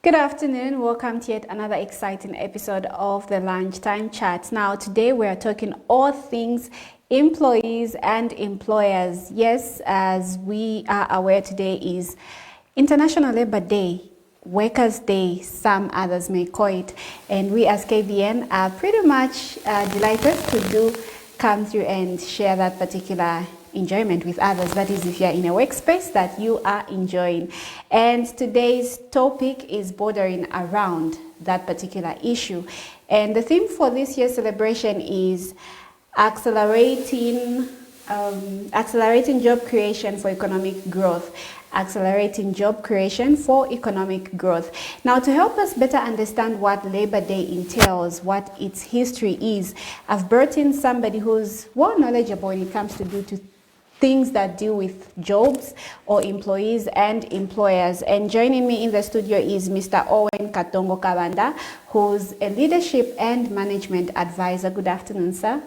Good afternoon. Welcome to yet another exciting episode of the Lunchtime Chat. Now, today we are talking all things employees and employers. Yes, as we are aware, today is International Labor Day, Workers' Day, some others may call it. And we as KBN are pretty much delighted to come through and share that particular enjoyment with others. That is, if you're in a workspace that you are enjoying. And today's topic is bordering around that particular issue. And the theme for this year's celebration is accelerating job creation for economic growth. Accelerating job creation for economic growth. Now, to help us better understand what Labor Day entails, what its history is, I've brought in somebody who's well knowledgeable when it comes to things that deal with jobs or employees and employers. And joining me in the studio is Mr. Owen Katongo Kabanda, who's a leadership and management advisor. Good afternoon, sir.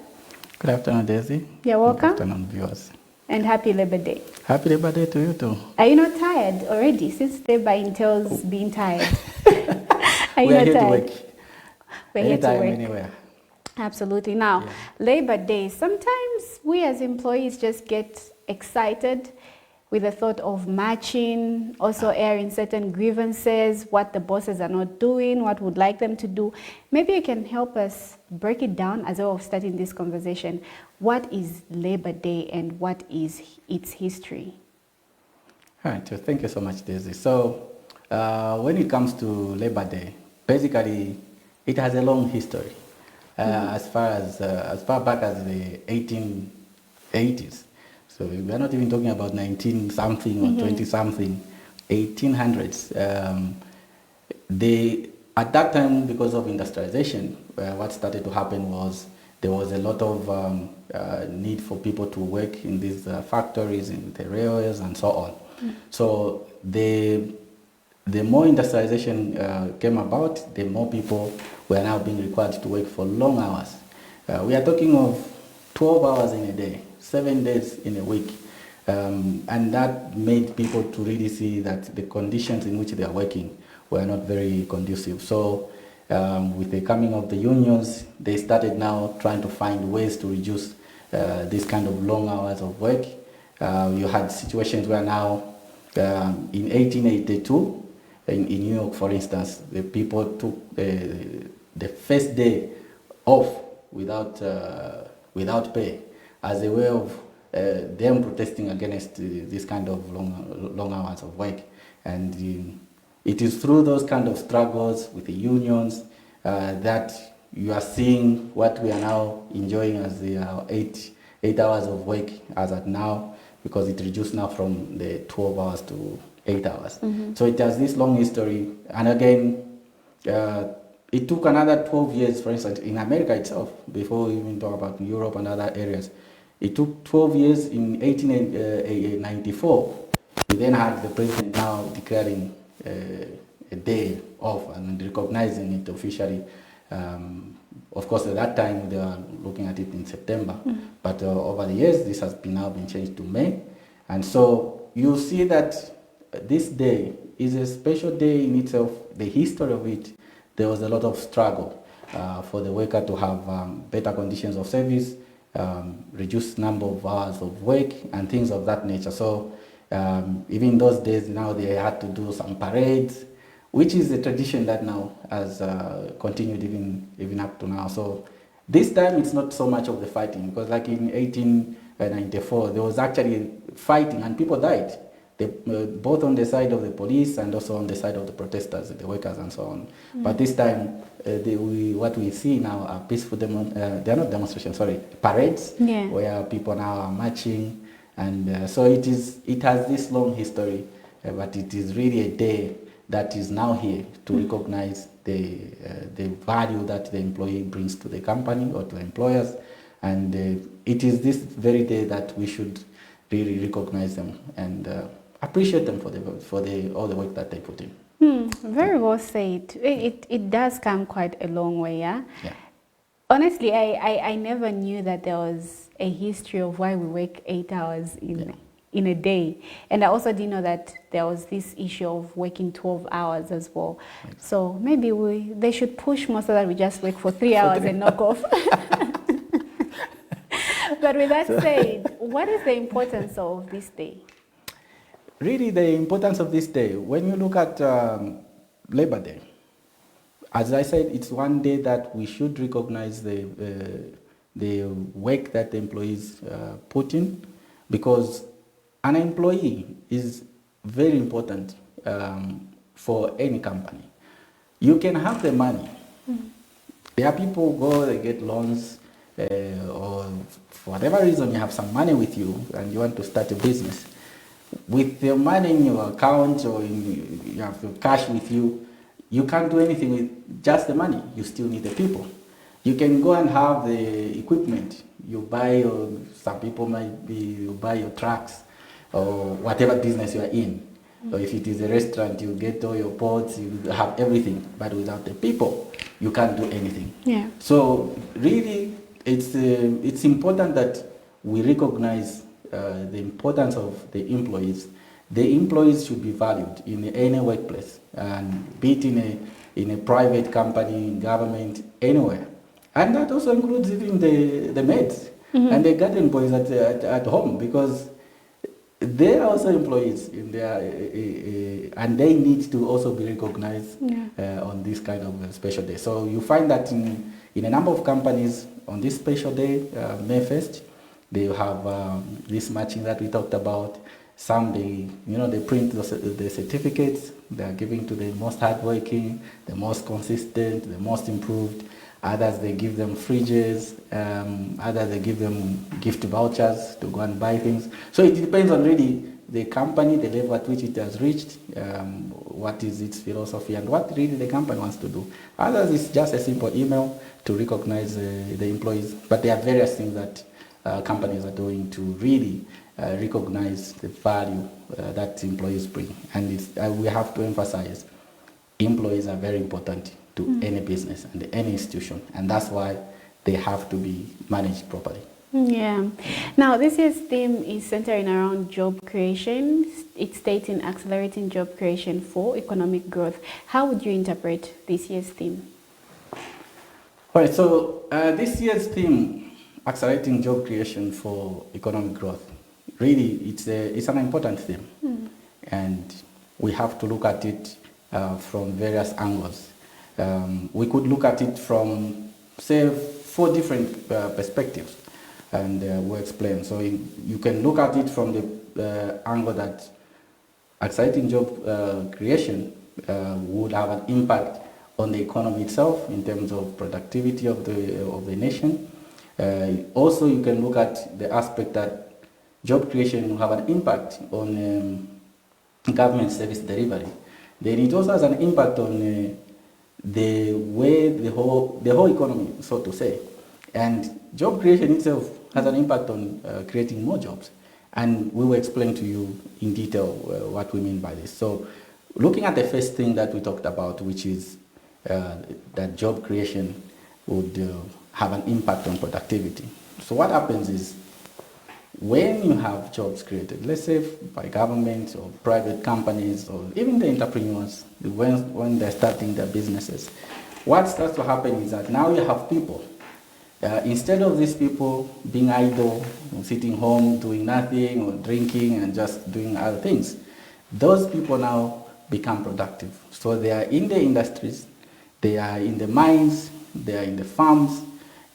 Good afternoon, Daisy. You're welcome. Good afternoon, viewers. And happy Labor Day. Happy Labor Day to you too. Are you not tired already, since Labor entails being tired? Are you We are not here tired? to work. We're here to Anytime, work. anywhere. Absolutely. Now, Labor Day, sometimes we as employees just get excited with the thought of marching, also airing certain grievances, what the bosses are not doing, what would like them to do. Maybe you can help us break it down as a way of starting this conversation. What is Labor Day and what is its history? All right, so thank you so much, Daisy. So, when it comes to Labor Day, basically, it has a long history. As far back as the 1880s. So we are not even talking about 19-something or 20-something, 1800s. At that time, because of industrialization, what started to happen was there was a lot of need for people to work in these factories, in the railways, and so on. So the more industrialization came about, the more people were now being required to work for long hours. We are talking of 12 hours in a day, 7 days in a week. And that made people to really see that the conditions in which they are working were not very conducive. So with the coming of the unions, they started now trying to find ways to reduce this kind of long hours of work. You had situations where now, in 1882, in New York, for instance, the people took the first day off without pay as a way of them protesting against this kind of long hours of work. And it is through those kind of struggles with the unions that you are seeing what we are now enjoying as the 8 hours of work as at now, because it reduced now from the 12 hours to 8 hours. So it has this long history. And again, it took another 12 years, for instance, in America itself, before we even talk about Europe and other areas. It took 12 years. In 1894. We then had the president now declaring a day off and recognizing it officially. Of course, at that time, they were looking at it in September. But over the years, this has now been changed to May. And so you see that this day is a special day in itself. The history of it, there was a lot of struggle for the worker to have better conditions of service, reduced number of hours of work, and things of that nature. So even those days now, they had to do some parades, which is a tradition that now has continued even up to now. So this time it's not so much of the fighting, because like in 1894, there was actually fighting and people died. Both on the side of the police and also on the side of the protesters, the workers and so on. But this time, what we see now are peaceful, they are not demonstrations, sorry, parades, where people now are marching. And so it has this long history, but it is really a day that is now here to recognize the value that the employee brings to the company or to employers. And it is this very day that we should really recognize them and appreciate them for all the work that they put in. Very well said. It does come quite a long way, yeah? Honestly, I never knew that there was a history of why we work 8 hours in a day. And I also didn't know that there was this issue of working 12 hours as well. So maybe they should push more so that we just work for 3 hours and knock off. But with that said, what is the importance of this day? Really, the importance of this day, when you look at Labor Day, as I said, it's one day that we should recognize the work that the employees put in, because an employee is very important for any company. You can have the money. There are people who go, they get loans, or for whatever reason you have some money with you and you want to start a business. With the money in your account or you have your cash with you, you can't do anything with just the money. You still need the people. You can go and have the equipment. You buy, or some people might be, you buy your trucks or whatever business you are in. Or if it is a restaurant, you get all your pots, you have everything. But without the people, you can't do anything. Yeah. So really, it's important that we recognize the importance of the employees. The employees should be valued in any workplace, and be it in a private company, in government, anywhere. And that also includes even the maids and the garden boys at home, because they are also employees in their, and they need to also be recognized on this kind of special day. So you find that in a number of companies on this special day, May 1st, they have this matching that we talked about. Some they print the certificates they are giving to the most hardworking, the most consistent, the most improved. Others they give them fridges. Others they give them gift vouchers to go and buy things. So it depends on really the company, the level at which it has reached, what is its philosophy, and what really the company wants to do. Others it's just a simple email to recognize the employees. But there are various things that companies are doing to really recognize the value that employees bring. And we have to emphasize, employees are very important to any business and any institution, and that's why they have to be managed properly. Yeah. Now, this year's theme is centering around job creation. It's stating accelerating job creation for economic growth. How would you interpret this year's theme? All right, so this year's theme, accelerating job creation for economic growth, really it's an important theme, and we have to look at it from various angles. We could look at it from, say, 4 different perspectives, and we'll explain. So you can look at it from the angle that accelerating job creation would have an impact on the economy itself in terms of productivity of the nation. Also, you can look at the aspect that job creation will have an impact on government service delivery. Then it also has an impact on the way the whole economy, so to say. And job creation itself has an impact on creating more jobs. And we will explain to you in detail what we mean by this. So looking at the first thing that we talked about, which is that job creation would have an impact on productivity. So what happens is, when you have jobs created, let's say by government or private companies or even the entrepreneurs, when they're starting their businesses, what starts to happen is that now you have people. Instead of these people being idle, sitting home, doing nothing, or drinking and just doing other things, those people now become productive. So they are in the industries, they are in the mines, they are in the farms,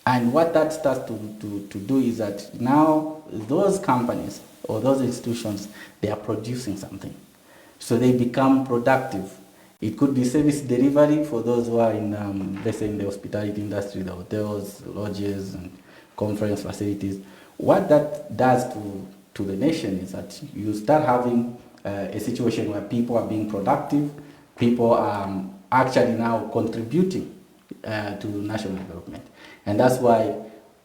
and what that starts to do is that now those companies or those institutions, they are producing something. So they become productive. It could be service delivery for those who are in, let's say, in the hospitality industry, the hotels, lodges, and conference facilities. What that does to the nation is that you start having a situation where people are being productive, people are actually now contributing to national development. And that's why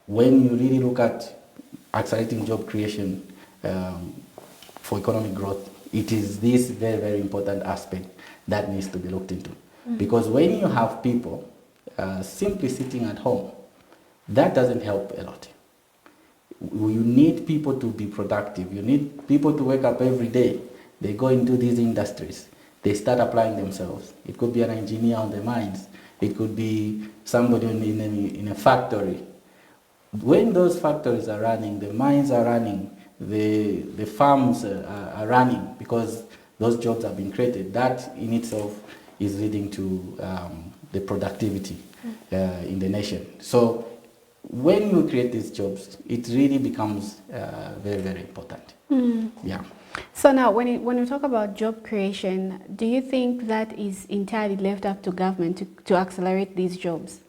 when you really look at accelerating job creation for economic growth, it is this very, very important aspect that needs to be looked into. Because when you have people simply sitting at home, that doesn't help a lot. You need people to be productive. You need people to wake up every day. They go into these industries. They start applying themselves. It could be an engineer on the mines. It could be somebody in a factory. When those factories are running, the mines are running, the farms are running because those jobs have been created. That in itself is leading to the productivity in the nation. So when you create these jobs, it really becomes very, very important. Yeah. So now, when you talk about job creation, do you think that is entirely left up to government to accelerate these jobs?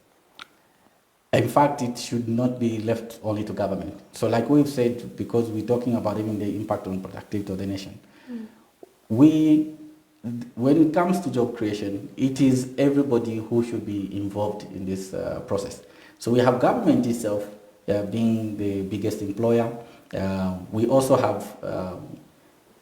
In fact, it should not be left only to government. So like we've said, because we're talking about even the impact on productivity of the nation, when it comes to job creation, it is everybody who should be involved in this process. So we have government itself being the biggest employer. We also have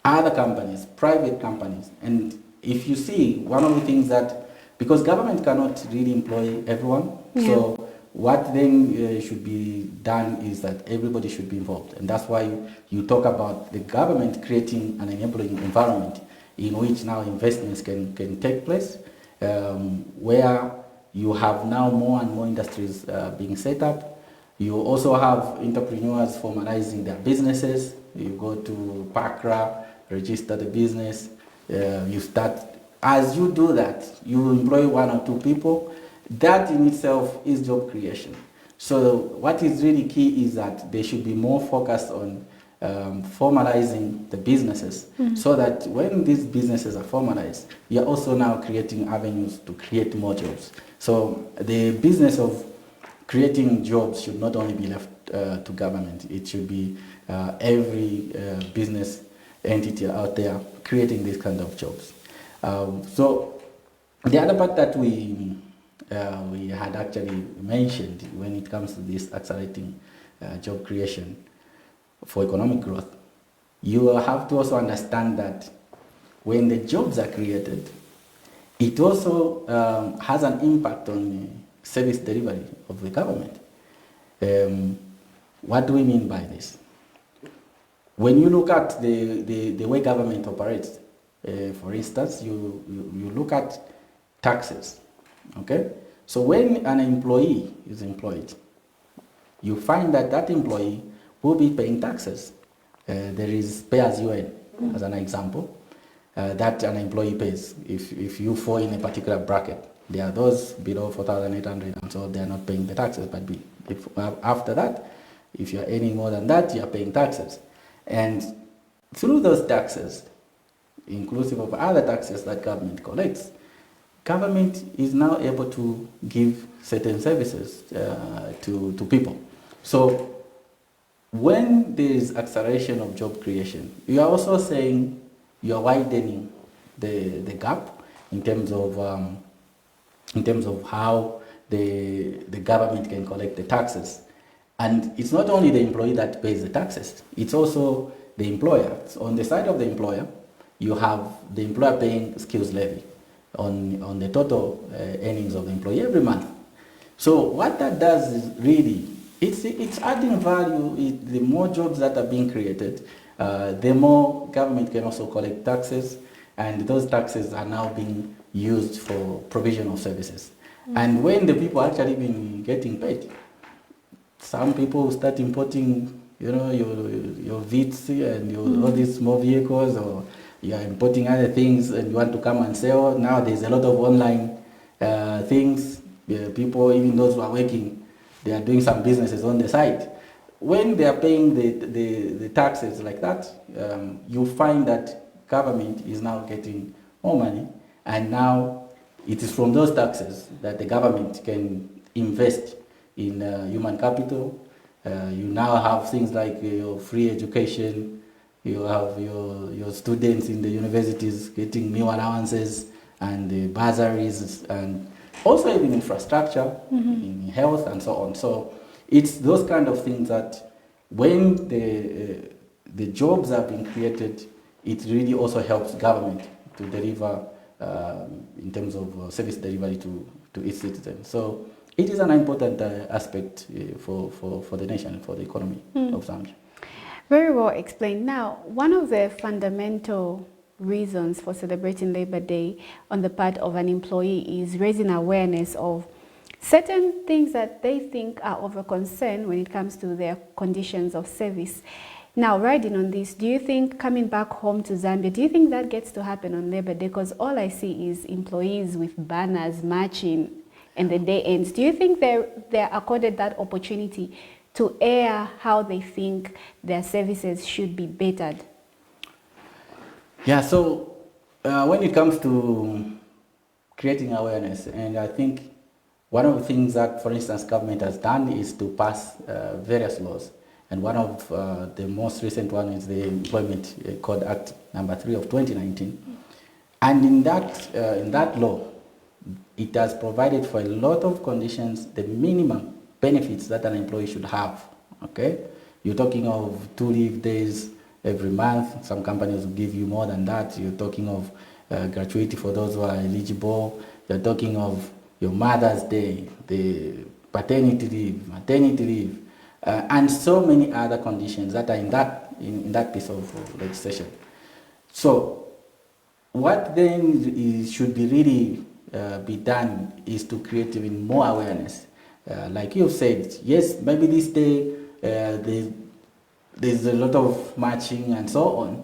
other companies, private companies. And if you see, one of the things that, because government cannot really employ everyone, so what then should be done is that everybody should be involved. And that's why you talk about the government creating an enabling environment in which now investments can take place, where you have now more and more industries being set up. You also have entrepreneurs formalizing their businesses. You go to PACRA, register the business, you start. As you do that, you employ one or two people. That in itself is job creation. So what is really key is that they should be more focused on formalizing the businesses, so that when these businesses are formalized, you're also now creating avenues to create more jobs. So the business of creating jobs should not only be left to government, it should be every business entity out there creating these kind of jobs. So the other part that we had actually mentioned when it comes to this accelerating job creation for economic growth, you have to also understand that when the jobs are created, it also has an impact on the service delivery of the government. What do we mean by this? When you look at the way government operates, for instance, you look at taxes, okay? So when an employee is employed, you find that that employee will be paying taxes. There is pay as you earn, as an example, that an employee pays. If you fall in a particular bracket, there are those below 4,800, and so they are not paying the taxes. But if after that, if you are earning more than that, you are paying taxes. And through those taxes, inclusive of other taxes that government collects, government is now able to give certain services to people. So when there is acceleration of job creation, you are also saying you are widening the gap in terms of how the government can collect the taxes. And it's not only the employee that pays the taxes, it's also the employer. So on the side of the employer, you have the employer paying skills levy on the total earnings of the employee every month. So what that does is really, it's adding value. The more jobs that are being created, the more government can also collect taxes, and those taxes are now being used for provision of services. And when the people are actually been getting paid, some people start importing, your Vits and all these small vehicles, or you are importing other things and you want to come and sell. Now there's a lot of online things. People, even those who are working, they are doing some businesses on the side. When they are paying the taxes like that, you find that government is now getting more money, and now it is from those taxes that the government can invest in human capital. You now have things like your free education. You have your students in the universities getting meal allowances and the bursaries, and also even infrastructure, in health and so on. So it's those kind of things that when the jobs are being created, it really also helps government to deliver in terms of service delivery to its citizens. So it is an important aspect for the nation, for the economy of Zambia. Very well explained. Now, one of the fundamental reasons for celebrating Labor Day on the part of an employee is raising awareness of certain things that they think are of a concern when it comes to their conditions of service. Now, riding on this, do you think coming back home to Zambia, do you think that gets to happen on Labor Day? Because all I see is employees with banners marching and the day ends. Do you think they're accorded that opportunity to air how they think their services should be bettered? Yeah, so when it comes to creating awareness, and I think one of the things that, for instance, government has done is to pass various laws. And one of the most recent one is the Employment Code Act number 3 of 2019. And in that law, it has provided for a lot of conditions, the minimum benefits that an employee should have. Okay, you're talking of 2 leave days every month. Some companies will give you more than that. You're talking of gratuity for those who are eligible. You're talking of your Mother's Day, the paternity leave, maternity leave, and so many other conditions that are in that piece of legislation. So what then should be really be done is to create even more awareness. Like you've said, yes, maybe this day there's a lot of marching and so on,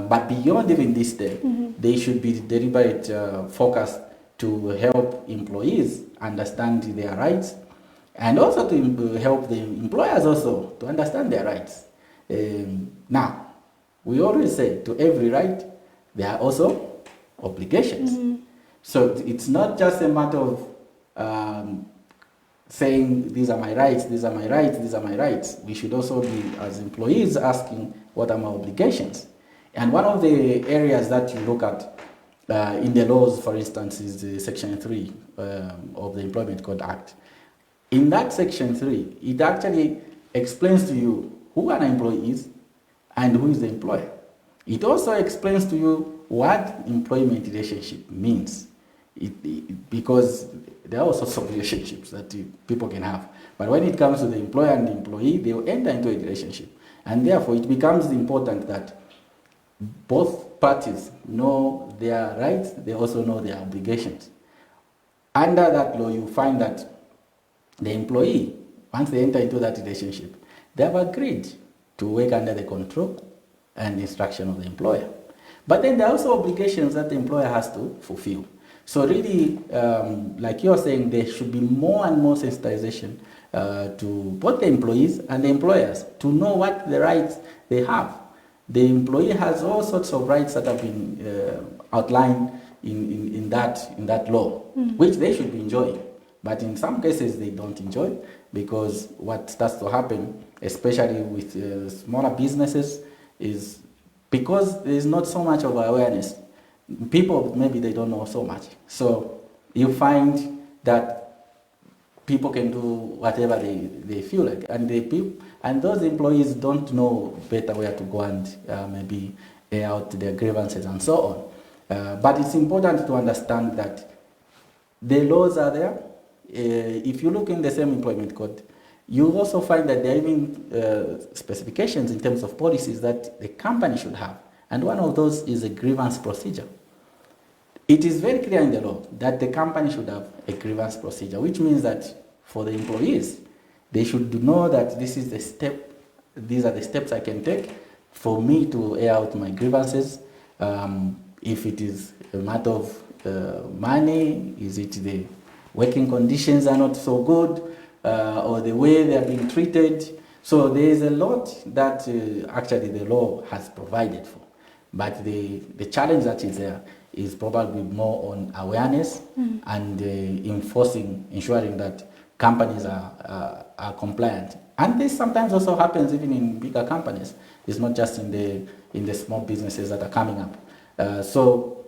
but beyond even this day, they should be deliberate focus to help employees understand their rights, and also to help the employers also to understand their rights. Now, we always say to every right, there are also obligations. So it's not just a matter of saying these are my rights, these are my rights, these are my rights. We should also be, as employees, asking what are my obligations. And one of the areas that you look at in the laws, for instance, is the Section 3 of the Employment Code Act. In that Section 3, it actually explains to you who an employee is and who is the employer. It also explains to you what employment relationship means, because there are all sorts of relationships that people can have. But when it comes to the employer and the employee, they will enter into a relationship. And therefore, it becomes important that both parties know their rights, they also know their obligations. Under that law, you find that the employee, once they enter into that relationship, they have agreed to work under the control and instruction of the employer. But then there are also obligations that the employer has to fulfill. So really, like you're saying, there should be more and more sensitization to both the employees and the employers to know what the rights they have. The employee has all sorts of rights that have been outlined in that law, which they should be enjoying. But in some cases, they don't enjoy, because what starts to happen, especially with smaller businesses, is because there is not so much of awareness. People, maybe they don't know so much. So you find that people can do whatever they feel like. And those employees don't know better where to go and maybe air out their grievances and so on. But it's important to understand that the laws are there. If you look in the same employment code, you also find that there are even specifications in terms of policies that the company should have. And one of those is a grievance procedure. It is very clear in the law that the company should have a grievance procedure, which means that for the employees, they should know that this is the step, these are the steps I can take for me to air out my grievances. If it is a matter of money, is it the working conditions are not so good, or the way they are being treated. So there is a lot that actually the law has provided for. But the challenge that is there is probably more on awareness and ensuring that companies are compliant. And this sometimes also happens even in bigger companies. It's not just in the small businesses that are coming up. So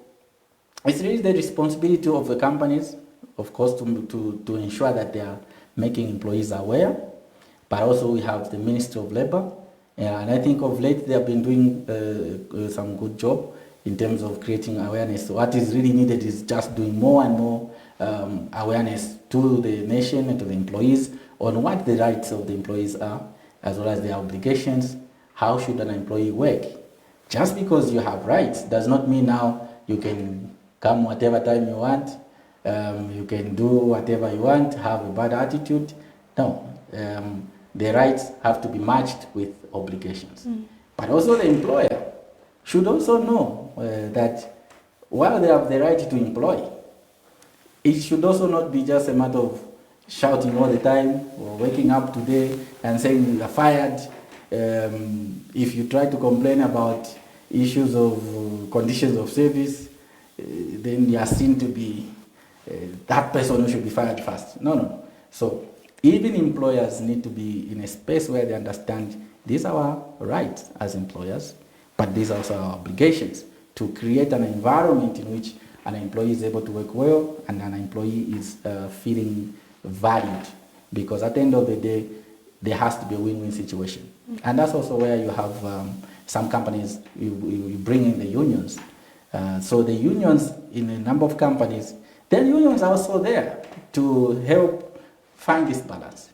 it's really the responsibility of the companies, of course, to ensure that they are making employees aware. But also we have the Ministry of Labor, and I think of late they have been doing some good job in terms of creating awareness. So what is really needed is just doing more and more awareness to the nation and to the employees on what the rights of the employees are, as well as their obligations. How should an employee work? Just because you have rights does not mean now you can come whatever time you want, you can do whatever you want, have a bad attitude. No, the rights have to be matched with obligations. But also the employer should also know that while they have the right to employ, it should also not be just a matter of shouting all the time or waking up today and saying you are fired. If you try to complain about issues of conditions of service, then you are seen to be that person who should be fired first. No. So even employers need to be in a space where they understand these are our rights as employers, but these are also our obligations to create an environment in which an employee is able to work well and an employee is feeling valued. Because at the end of the day, there has to be a win-win situation. And that's also where you have some companies, you bring in the unions. So the unions in a number of companies, their unions are also there to help find this balance,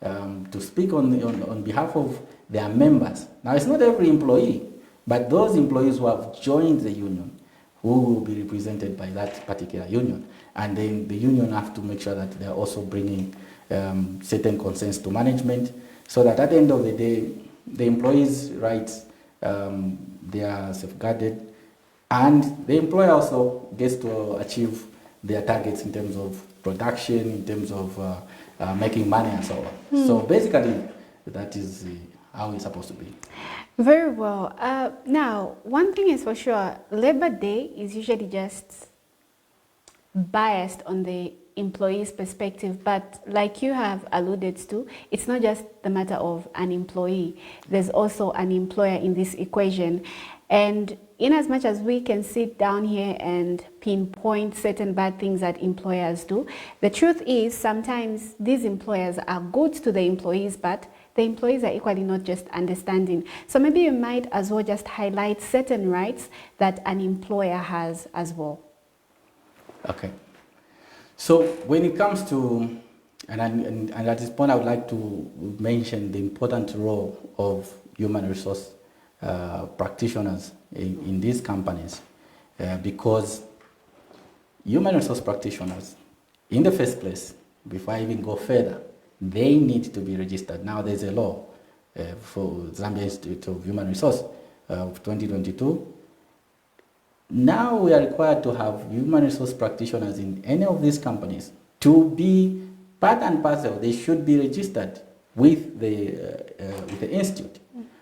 to speak on behalf of their members. Now, it's not every employee, but those employees who have joined the union, who will be represented by that particular union. And then the union have to make sure that they're also bringing certain concerns to management, so that at the end of the day, the employees' rights, they are safeguarded, and the employer also gets to achieve their targets in terms of production, in terms of making money and so on. So basically, that is how it's supposed to be. Very well. Now, one thing is for sure, Labor Day is usually just biased on the employee's perspective, but like you have alluded to, it's not just the matter of an employee. There's also an employer in this equation. And in as much as we can sit down here and pinpoint certain bad things that employers do, the truth is sometimes these employers are good to the employees, but the employees are equally not just understanding. So maybe you might as well just highlight certain rights that an employer has as well. Okay. So when it comes to, and at this point I would like to mention the important role of human resource practitioners in these companies, because human resource practitioners, in the first place, before I even go further, they need to be registered. Now there's a law for Zambia Institute of Human Resource of 2022. Now we are required to have human resource practitioners in any of these companies to be part and parcel. They should be registered with the institute.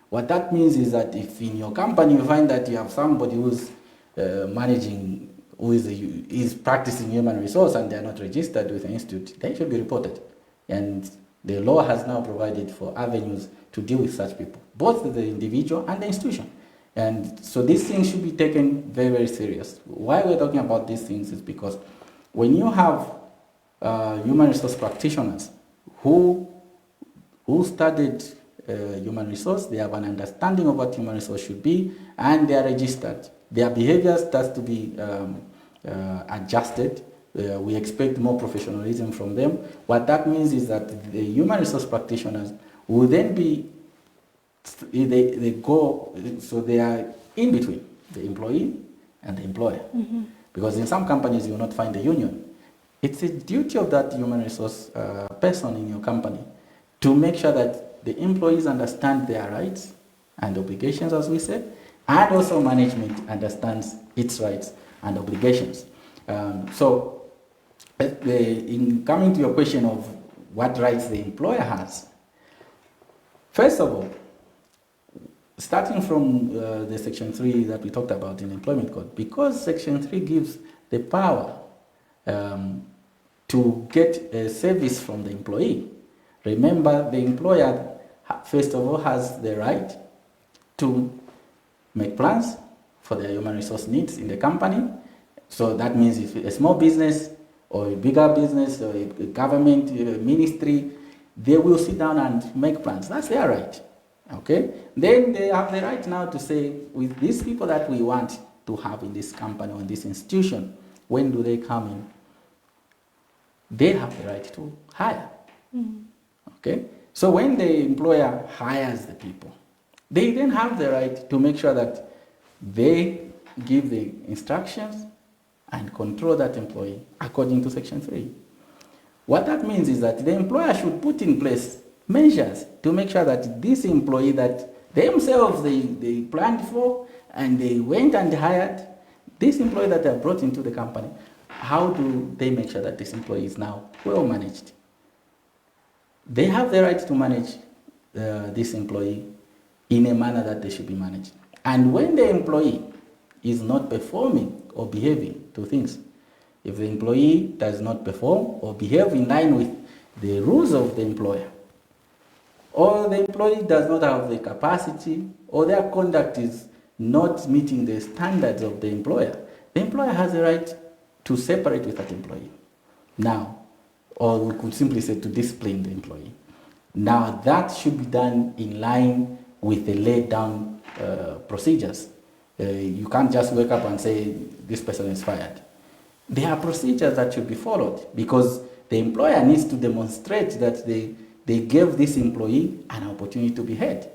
What that means is that if in your company you find that you have somebody who's managing, who is practicing human resource and they are not registered with the institute, they should be reported. And the law has now provided for avenues to deal with such people, both the individual and the institution. And so these things should be taken very, very serious. Why we're talking about these things is because when you have human resource practitioners who studied human resource, they have an understanding of what human resource should be, and they are registered. Their behaviors has to be adjusted. We expect more professionalism from them. What that means is that the human resource practitioners will then be, they go, so they are in between the employee and the employer. Mm-hmm. Because in some companies you will not find a union. It's a duty of that human resource person in your company to make sure that the employees understand their rights and obligations, as we said, and also management understands its rights and obligations. So in coming to your question of what rights the employer has, first of all, starting from the Section 3 that we talked about in the Employment Code, because Section 3 gives the power to get a service from the employee. Remember, the employer, first of all, has the right to make plans for their human resource needs in the company. So that means if a small business or a bigger business or a government ministry, they will sit down and make plans. That's their right. Okay? Then they have the right now to say, with these people that we want to have in this company or in this institution, when do they come in? they have the right to hire. Okay? So when the employer hires the people, they then have the right to make sure that they give the instructions and control that employee according to Section 3. What that means is that the employer should put in place measures to make sure that this employee that themselves they planned for and they went and hired, this employee that they have brought into the company, how do they make sure that this employee is now well managed? They have the right to manage this employee in a manner that they should be managed. And when the employee is not performing or behaving to things, if the employee does not perform or behave in line with the rules of the employer, or the employee does not have the capacity, or their conduct is not meeting the standards of the employer has the right to separate with that employee. Now, or we could simply say to discipline the employee. Now, that should be done in line with the laid down procedures. You can't just wake up and say, this person is fired. There are procedures that should be followed because the employer needs to demonstrate that they gave this employee an opportunity to be heard.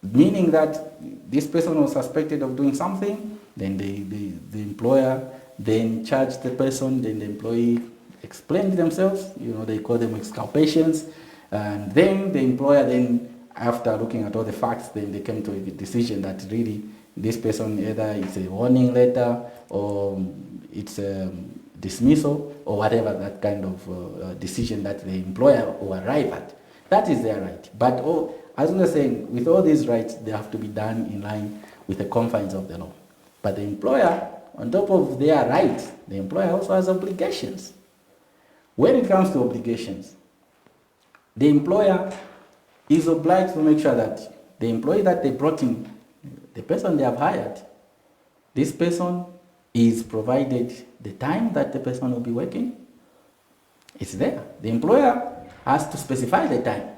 Meaning that this person was suspected of doing something, then the employer then charged the person, then the employee explained themselves, they call them exculpations, and then the employer then, after looking at all the facts, then they came to a decision that really this person either it's a warning letter or it's a dismissal or whatever that kind of decision that the employer will arrive at. That is their right. But as we were saying, with all these rights, they have to be done in line with the confines of the law. But the employer, on top of their rights, the employer also has obligations. When it comes to obligations, the employer is obliged to make sure that the employee that they brought in, the person they have hired, this person is provided the time that the person will be working. It's there. The employer has to specify the time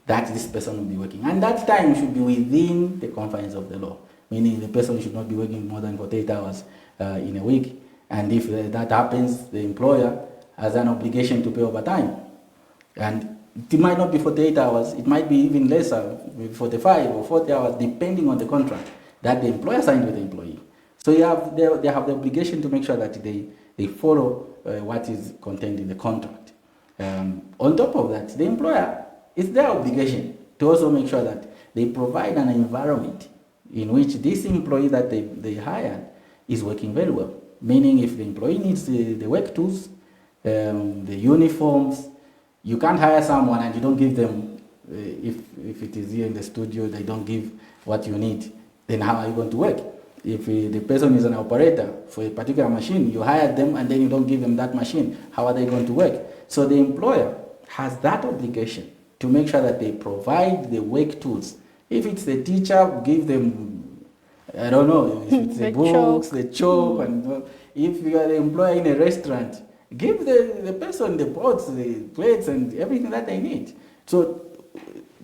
that this person will be working. And that time should be within the confines of the law, meaning the person should not be working more than 48 hours in a week. And if that happens, the employer has an obligation to pay overtime. And it might not be 48 hours, it might be even lesser, maybe 45 or 40 hours, depending on the contract that the employer signed with the employee. So they have the obligation to make sure that they follow what is contained in the contract. On top of that, the employer, it's their obligation to also make sure that they provide an environment in which this employee that they hired is working very well. Meaning if the employee needs the work tools, the uniforms, you can't hire someone and you don't give them, if it is here in the studio, they don't give what you need, then how are you going to work? If the person is an operator for a particular machine, you hire them and then you don't give them that machine, how are they going to work? So the employer has that obligation to make sure that they provide the work tools. If it's the teacher, give them, I don't know, if it's the books, the chalk, and if you are the employer in a restaurant, give the person the pots, the plates, and everything that they need. So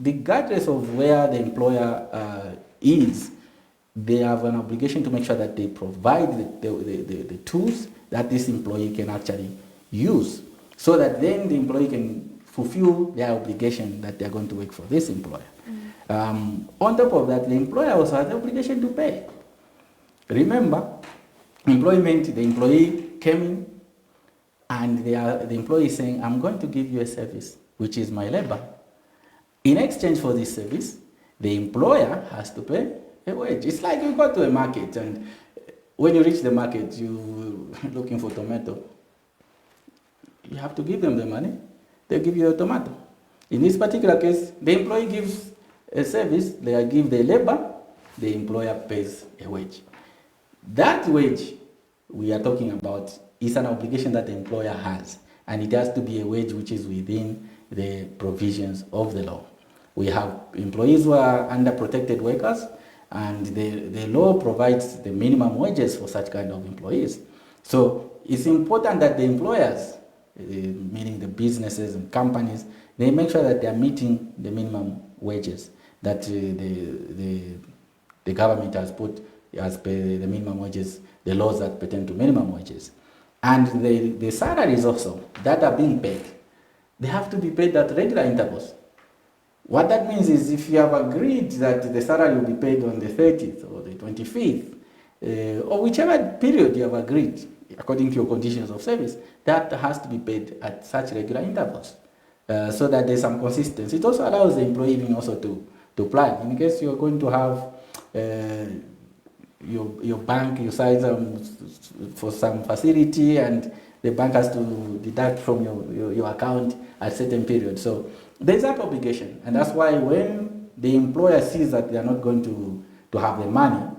regardless of where the employer is, they have an obligation to make sure that they provide the tools that this employee can actually use, so that then the employee can fulfill their obligation that they're going to work for this employer. On top of that, the employer also has the obligation to pay. Remember, employment, the employee came in and the employee is saying, I'm going to give you a service, which is my labor. In exchange for this service, the employer has to pay a wage. It's like you go to a market and when you reach the market, you're looking for tomato. You have to give them the money. They give you a tomato. In this particular case, the employee gives a service, they give the labor, the employer pays a wage. That wage we are talking about is an obligation that the employer has, and it has to be a wage which is within the provisions of the law. We have employees who are under protected workers, and the law provides the minimum wages for such kind of employees. So it's important that the employers, meaning the businesses and companies, they make sure that they are meeting the minimum wages that the government has put as per the minimum wages, the laws that pertain to minimum wages. And the salaries also that are being paid, they have to be paid at regular intervals. What that means is if you have agreed that the salary will be paid on the 30th or the 25th, or whichever period you have agreed, according to your conditions of service, that has to be paid at such regular intervals, so that there's some consistency. It also allows the employee even also to plan. In case you're going to have your bank, you sign for some facility, and the bank has to deduct from your account at certain period. So there's that obligation, and that's why when the employer sees that they are not going to have the money,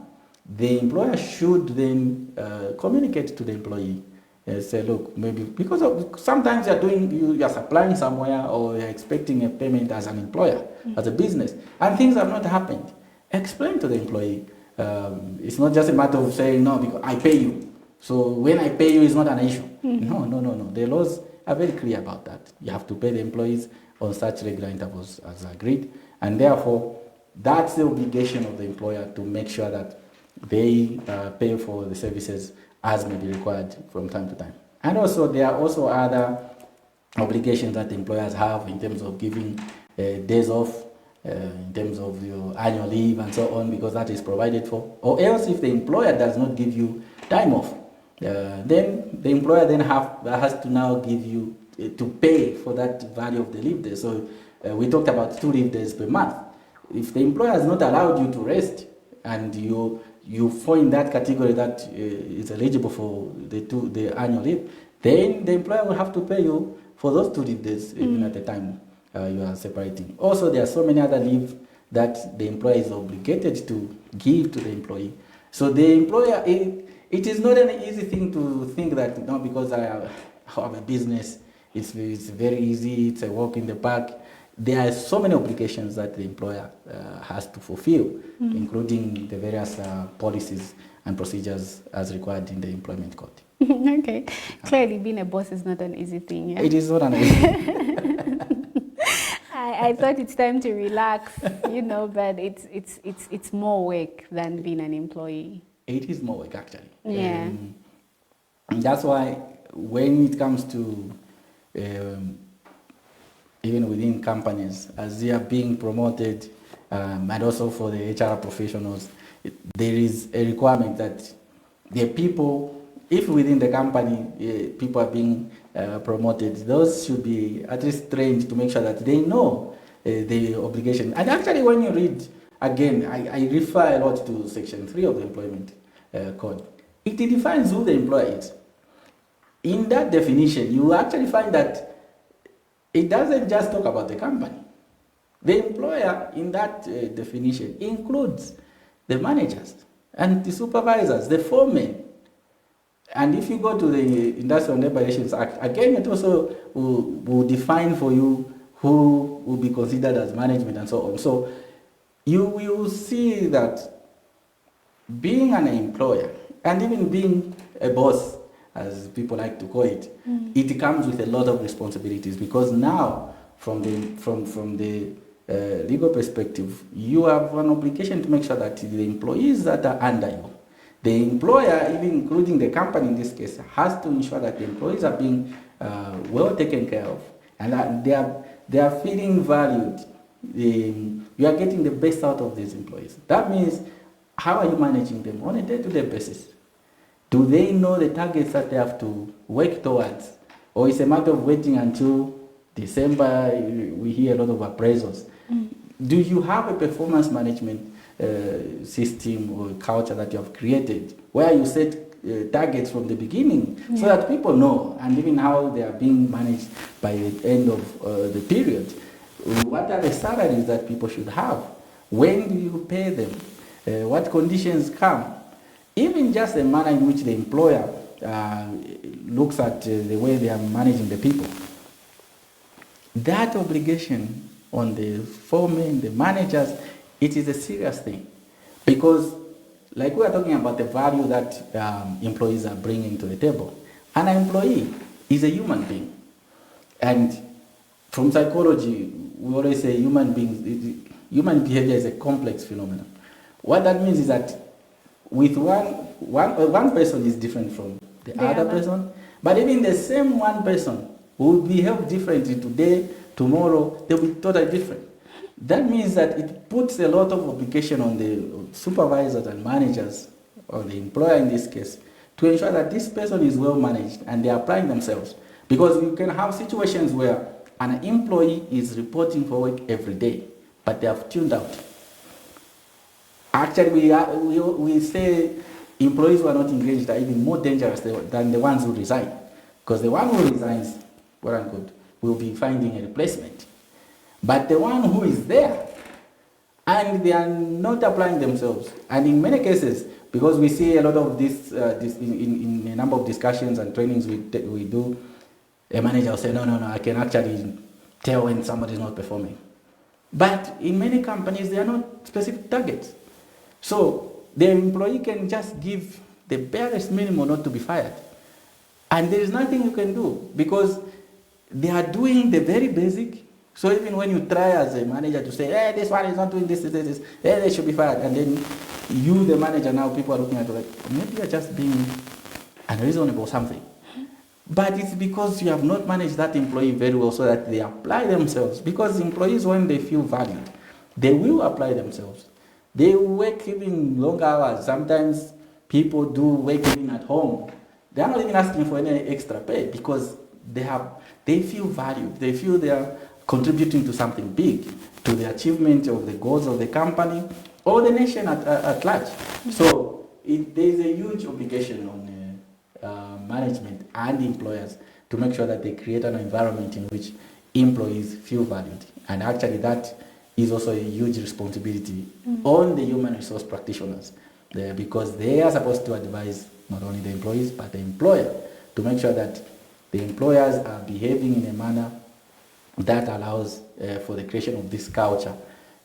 the employer should then communicate to the employee and say, look, maybe because sometimes you're supplying somewhere, or you're expecting a payment as an employer, as a business, and things have not happened. Explain to the employee. It's not just a matter of saying, no, because I pay you, so when I pay you, it's not an issue. No. The laws are very clear about that. You have to pay the employees on such regular intervals as agreed, and therefore that's the obligation of the employer to make sure that they pay for the services as may be required from time to time. And also there are also other obligations that employers have in terms of giving days off, in terms of your annual leave and so on, because that is provided for. Or else if the employer does not give you time off, then the employer then has to now give you to pay for that value of the leave days. So we talked about 2 leave days per month. If the employer has not allowed you to rest, and you fall in that category that is eligible for the annual leave, then the employer will have to pay you for those 2 leave days even at the time you are separating. Also, there are so many other leave that the employer is obligated to give to the employee. So the employer, it is not an easy thing to think that, no, because I have a business, it's very easy, it's a walk in the park. There are so many obligations that the employer has to fulfill, including the various policies and procedures as required in the employment code. Okay. Clearly, being a boss is not an easy thing. Yeah? It is not an easy thing. I thought it's time to relax, but it's more work than being an employee. It is more work, actually. Yeah. And that's why when it comes to even within companies, as they are being promoted, and also for the HR professionals, there is a requirement that the people, if within the company people are being promoted, those should be at least trained to make sure that they know the obligation. And actually, when you read, again, I refer a lot to Section 3 of the Employment Code. It defines who the employer is. In that definition, you actually find that it doesn't just talk about the company. The employer in that definition includes the managers and the supervisors, the foremen. And if you go to the Industrial and Labour Relations Act, again, it also will define for you who will be considered as management and so on. So you will see that being an employer, and even being a boss, as people like to call it, it comes with a lot of responsibilities, because now, from the legal perspective, you have an obligation to make sure that the employees that are under you, the employer, even including the company in this case, has to ensure that the employees are being well taken care of, and that they are feeling valued. You are getting the best out of these employees. That means, how are you managing them on a day-to-day basis? Do they know the targets that they have to work towards? Or it's a matter of waiting until December? We hear a lot of appraisals. Do you have a performance management system or culture that you have created, where you set targets from the beginning, so that people know, and even how they are being managed by the end of the period? What are the salaries that people should have? When do you pay them? What conditions come? Even just the manner in which the employer looks at the way they are managing the people. That obligation on the foremen, the managers, it is a serious thing. Because, like we are talking about the value that employees are bringing to the table, an employee is a human being. And from psychology, we always say human behavior is a complex phenomenon. What that means is that with one person is different from the other person, But even the same one person will behave differently today, tomorrow, they'll be totally different. That means that it puts a lot of obligation on the supervisors and managers, or the employer in this case, to ensure that this person is well managed and they are applying themselves. Because you can have situations where an employee is reporting for work every day, but they have tuned out. Actually, we say employees who are not engaged are even more dangerous than the ones who resign. Because the one who resigns, well and good, will be finding a replacement. But the one who is there, and they are not applying themselves, and in many cases, because we see a lot of this, in a number of discussions and trainings we do, a manager will say, no, I can actually tell when somebody is not performing. But in many companies, there are not specific targets. So the employee can just give the barest minimum not to be fired. And there is nothing you can do because they are doing the very basic. So even when you try as a manager to say, hey, this one is not doing this, hey, they should be fired. And then you, the manager, now people are looking at you like, maybe you're just being unreasonable or something. But it's because you have not managed that employee very well so that they apply themselves. Because employees, when they feel valued, they will apply themselves. They work even long hours. Sometimes people do work even at home. They are not even asking for any extra pay because they feel valued. They feel they are contributing to something big, to the achievement of the goals of the company or the nation at large. So there is a huge obligation on management and employers to make sure that they create an environment in which employees feel valued. And actually that is also a huge responsibility on the human resource practitioners because they are supposed to advise not only the employees but the employer to make sure that the employers are behaving in a manner that allows for the creation of this culture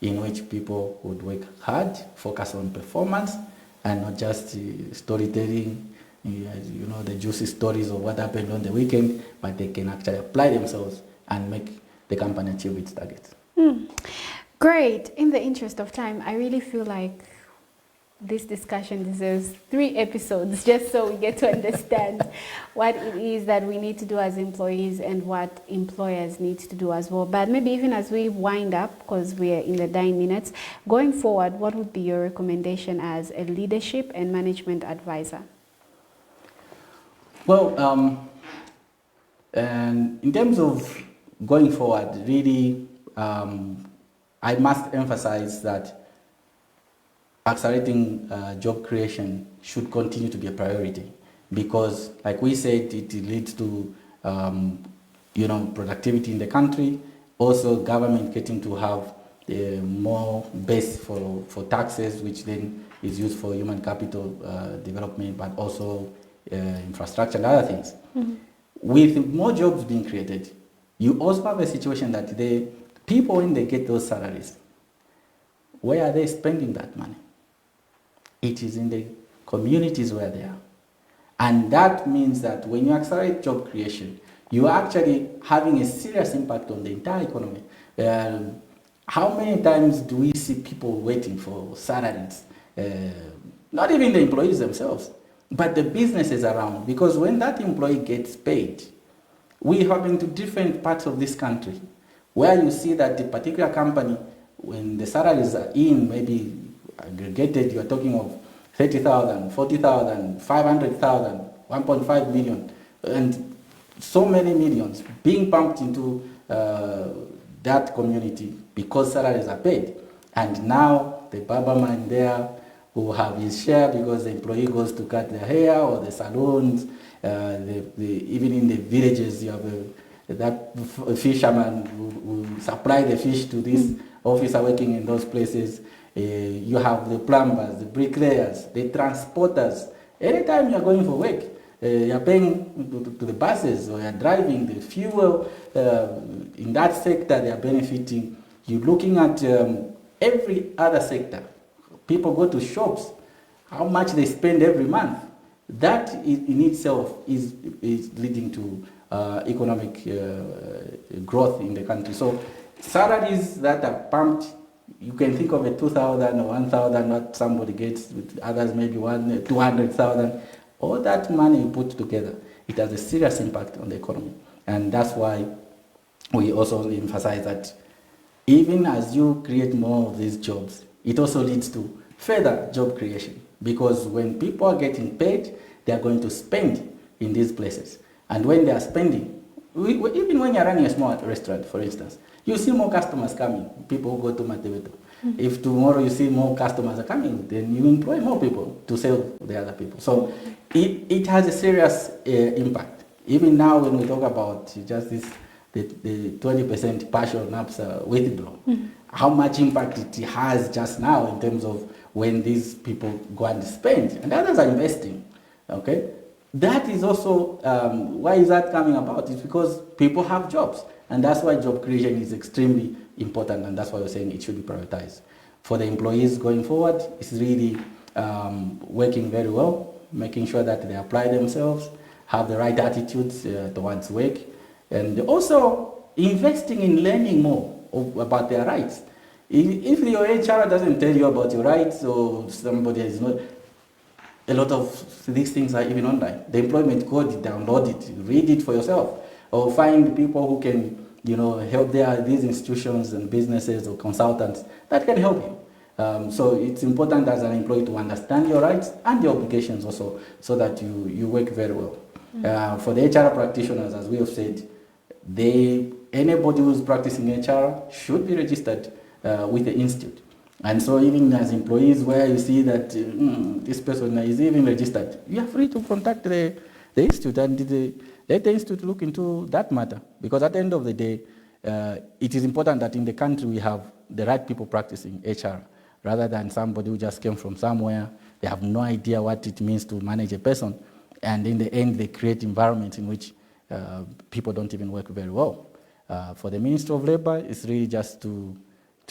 in which people would work hard, focus on performance, and not just storytelling, the juicy stories of what happened on the weekend, but they can actually apply themselves and make the company achieve its targets. Great. In the interest of time, I really feel like this discussion deserves 3 episodes just so we get to understand what it is that we need to do as employees and what employers need to do as well. But maybe even as we wind up, because we're in the dying minutes, going forward, what would be your recommendation as a leadership and management advisor? Well, and in terms of going forward, really, I must emphasize that accelerating job creation should continue to be a priority because, like we said, it leads to productivity in the country. Also, government getting to have more base for taxes, which then is used for human capital development, but also infrastructure and other things. With more jobs being created, you also have a situation that the people, when they get those salaries, where are they spending that money? It is in the communities where they are. And that means that when you accelerate job creation, you are actually having a serious impact on the entire economy. How many times do we see people waiting for salaries? Not even the employees themselves, but the businesses around. Because when that employee gets paid, we have been to different parts of this country where you see that the particular company, when the salaries are in, maybe aggregated, you are talking of 30,000, 40,000, 500,000, 1.5 million, and so many millions being pumped into that community because salaries are paid. And now the barber man there will have his share because the employee goes to cut their hair, or the salons, even in the villages you have that fisherman who supply the fish to this officer working in those places. You have the plumbers, the bricklayers, the transporters. Anytime you're going for work, you're paying to the buses, or you're driving the fuel. In that sector, they are benefiting. You're looking at every other sector. People go to shops, how much they spend every month. That in itself is leading to economic growth in the country. So salaries that are pumped, you can think of a 2,000 or 1,000 what somebody gets, with others maybe 200,000. All that money you put together it has a serious impact on the economy. And that's why we also emphasize that even as you create more of these jobs, it also leads to further job creation. Because when people are getting paid, they are going to spend in these places. And when they are spending, even when you're running a small restaurant, for instance, you see more customers coming, people who go to Matebeto. If tomorrow you see more customers are coming, then you employ more people to sell the other people. So it has a serious impact. Even now when we talk about just this, the 20% partial NAPSA withdrawal, how much impact it has just now in terms of when these people go and spend, and others are investing, okay? That is also, why is that coming about? It's because people have jobs, and that's why job creation is extremely important, and that's why we're saying it should be prioritized. For the employees going forward, it's really working very well, making sure that they apply themselves, have the right attitudes towards work, and also investing in learning more about their rights. If your HR doesn't tell you about your rights, or somebody is not, a lot of these things are even online. The employment code, download it, read it for yourself, or find people who can, help these institutions and businesses or consultants that can help you. So it's important as an employee to understand your rights and your obligations also, so that you work very well. For the HR practitioners, as we have said, anybody who's practicing HR should be registered with the institute. And so even as employees, where you see that this person is even registered, you are free to contact the institute and let the institute look into that matter. Because at the end of the day, it is important that in the country we have the right people practicing HR, rather than somebody who just came from somewhere, they have no idea what it means to manage a person, and in the end they create environments in which people don't even work very well. For the Ministry of Labor, it's really just to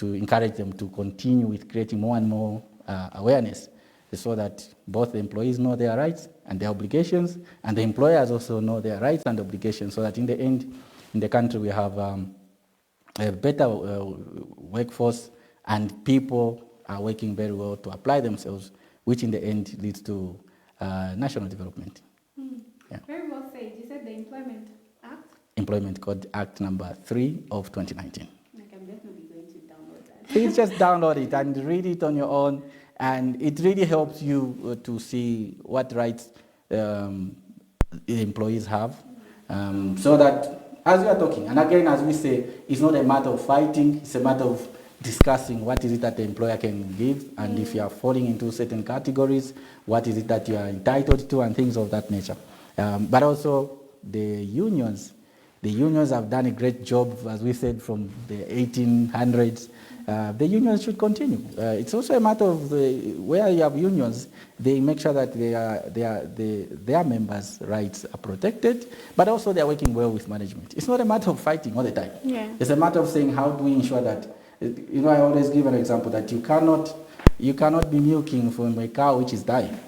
encourage them to continue with creating more and more awareness, so that both the employees know their rights and their obligations, and the employers also know their rights and obligations, so that in the end, in the country, we have a better workforce, and people are working very well to apply themselves, which in the end leads to national development. Yeah. Very well said. You said the Employment Act? Employment Code Act number 3 of 2019. Like, I'm definitely going to download that. Please just download it and read it on your own, and it really helps you to see what rights employees have, so that as we are talking, and again, as we say, it's not a matter of fighting, it's a matter of discussing what is it that the employer can give, and if you are falling into certain categories, what is it that you are entitled to, and things of that nature. But also the unions have done a great job, as we said, from the 1800s. The unions should continue. It's also a matter of where you have unions, they make sure that their members' rights are protected, but also they are working well with management. It's not a matter of fighting all the time. Yeah. It's a matter of saying, how do we ensure that, I always give an example that you cannot be milking from a cow which is dying.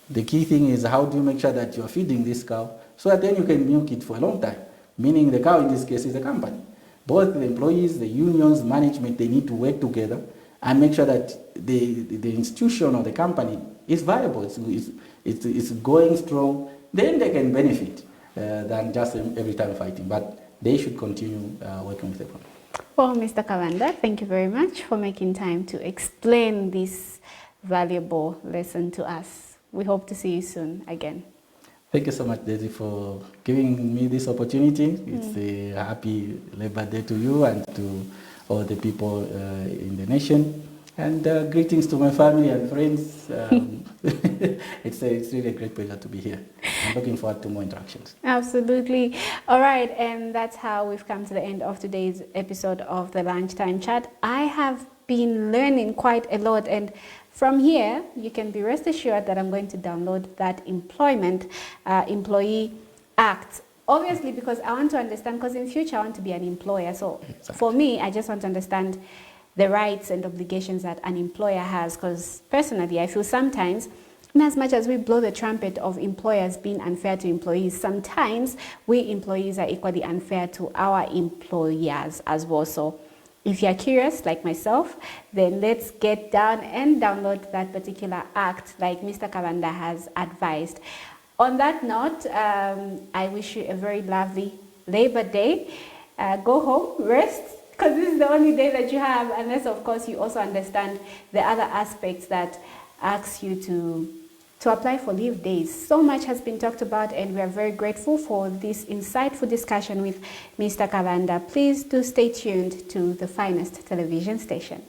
The key thing is, how do you make sure that you are feeding this cow so that then you can milk it for a long time? Meaning the cow in this case is the company. Both the employees, the unions, management, they need to work together and make sure that the institution or the company is viable, it's going strong. Then they can benefit than just every time fighting. But they should continue working with everyone. Well, Mr. Kabanda, thank you very much for making time to explain this valuable lesson to us. We hope to see you soon again. Thank you so much, Daisy, for giving me this opportunity. It's a happy Labor Day to you and to all the people in the nation. And greetings to my family and friends. It's really a great pleasure to be here. I'm looking forward to more interactions. Absolutely. All right, and that's how we've come to the end of today's episode of the Lunchtime Chat. I have been learning quite a lot, and from here, you can be rest assured that I'm going to download that Employee Act. Obviously, because I want to understand, because in future I want to be an employer. So exactly. For me, I just want to understand the rights and obligations that an employer has, because personally, I feel sometimes, in as much as we blow the trumpet of employers being unfair to employees, sometimes we employees are equally unfair to our employers as well. So if you're curious, like myself, then let's get down and download that particular act like Mr. Kabanda has advised. On that note, I wish you a very lovely Labor Day. Go home, rest, because this is the only day that you have, unless of course you also understand the other aspects that ask you to apply for leave days. So much has been talked about, and we are very grateful for this insightful discussion with Mr. Kabanda. Please do stay tuned to the finest television station.